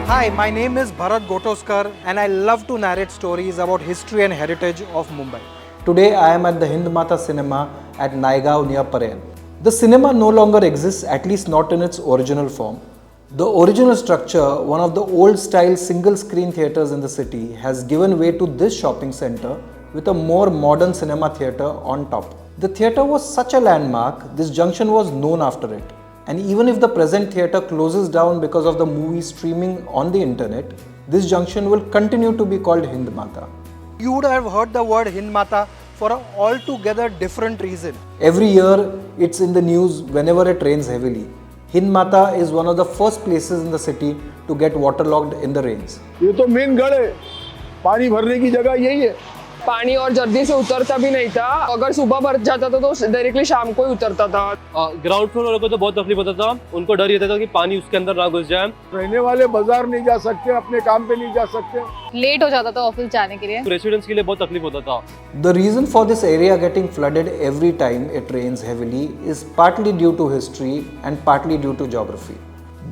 Hi, my name is Bharat Gothoskar and I love to narrate stories about history and heritage of Mumbai. Today I am at the Hindmata cinema at Naigaon near Parel. The cinema no longer exists, at least not in its original form. The original structure, one of the old style single screen theatres in the city, has given way to this shopping centre with a more modern cinema theatre on top. The theatre was such a landmark, this junction was known after it. And even if the present theatre closes down because of the movie streaming on the internet, this junction will continue to be called Hindmata. You would have heard the word Hindmata for an altogether different reason. Every year, it's in the news whenever it rains heavily. Hindmata is one of the first places in the city to get waterlogged in the rains. ये तो main गढ़ है, पानी भरने की जगह यही है. पानी और जल्दी से उतरता भी नहीं था. अगर सुबह भर जाता था तो डायरेक्टली शाम को ही उतरता था. ग्राउंड फ्लोर वालों को तो बहुत तकलीफ होता था. उनको डर ये था कि पानी उसके अंदर ना घुस जाए. रहने वाले बाजार नहीं जा सकते, अपने काम पे नहीं जा सकते. लेट हो जाता था ऑफिस जाने के लिए. रेसिडेंट्स के लिए बहुत तकलीफ होता था. The reason for this area getting flooded every time it rains heavily is partly due to history and partly due to geography.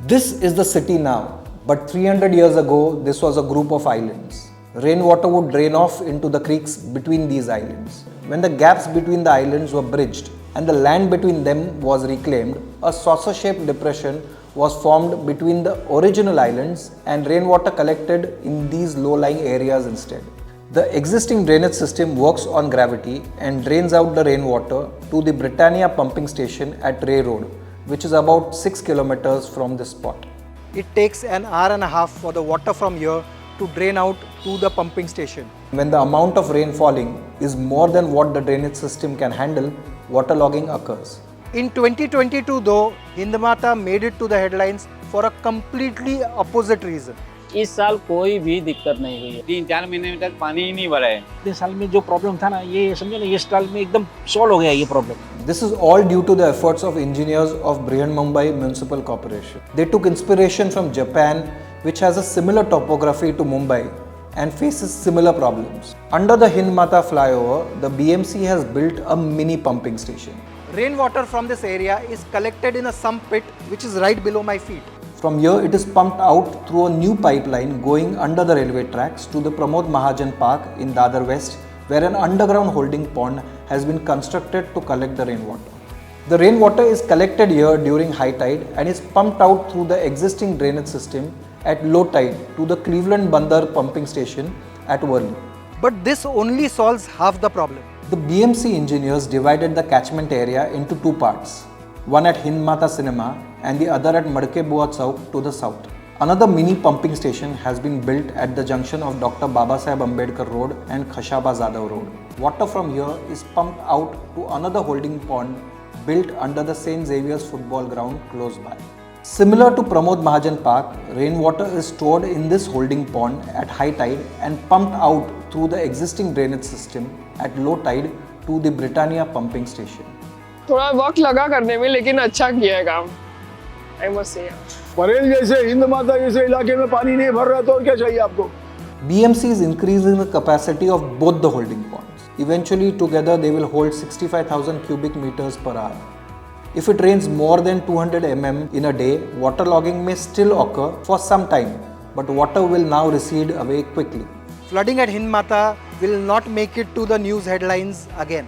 This is the city now, but 300 years ago this was a group of islands. Rainwater would drain off into the creeks between these islands. When the gaps between the islands were bridged and the land between them was reclaimed, a saucer-shaped depression was formed between the original islands and rainwater collected in these low-lying areas instead. The existing drainage system works on gravity and drains out the rainwater to the Britannia pumping station at Ray Road, which is about 6 kilometers from this spot. It takes an hour and a half for the water from here to drain out to the pumping station. When the amount of rain falling is more than what the drainage system can handle, waterlogging occurs. In 2022 though, Hindmata made it to the headlines for a completely opposite reason. इस साल कोई भी दिक्कत नहीं हुई है. 3-4 महीने तक पानी ही नहीं भरा है. इस साल में जो प्रॉब्लम था ना, ये समझो ना, ये साल में एकदम सॉल्व हो गया ये problem. This is all due to the efforts of engineers of Brihanmumbai Municipal Corporation. They took inspiration from Japan, which has a similar topography to Mumbai and faces similar problems. Under the Hindmata flyover, the BMC has built a mini pumping station. Rainwater from this area is collected in a sump pit which is right below my feet. From here, it is pumped out through a new pipeline going under the railway tracks to the Pramod Mahajan Park in Dadar West, where an underground holding pond has been constructed to collect the rainwater. The rainwater is collected here during high tide and is pumped out through the existing drainage system at low tide to the Cleveland Bandar pumping station at Worli. But this only solves half the problem. The BMC engineers divided the catchment area into two parts, one at Hindmata Cinema and the other at Madke Bua Chowk to the south. Another mini pumping station has been built at the junction of Dr. Babasaheb Ambedkar Road and Khashaba Zadav Road. Water from here is pumped out to another holding pond built under the St. Xavier's football ground close by. Similar to Pramod Mahajan Park, rainwater is stored in this holding pond at high tide and pumped out through the existing drainage system at low tide to the Britannia pumping station. थोड़ा वक्त लगा करने में, लेकिन अच्छा किया है काम. I must say. परेल जैसे हिंदमाता जैसे इलाके में पानी नहीं भर रहा तो और क्या चाहिए आपको? BMC is increasing the capacity of both the holding ponds. Eventually, together they will hold 65,000 cubic meters per hour. If it rains more than 200 mm in a day, waterlogging may still occur for some time, but water will now recede away quickly. Flooding at Hindmata will not make it to the news headlines again.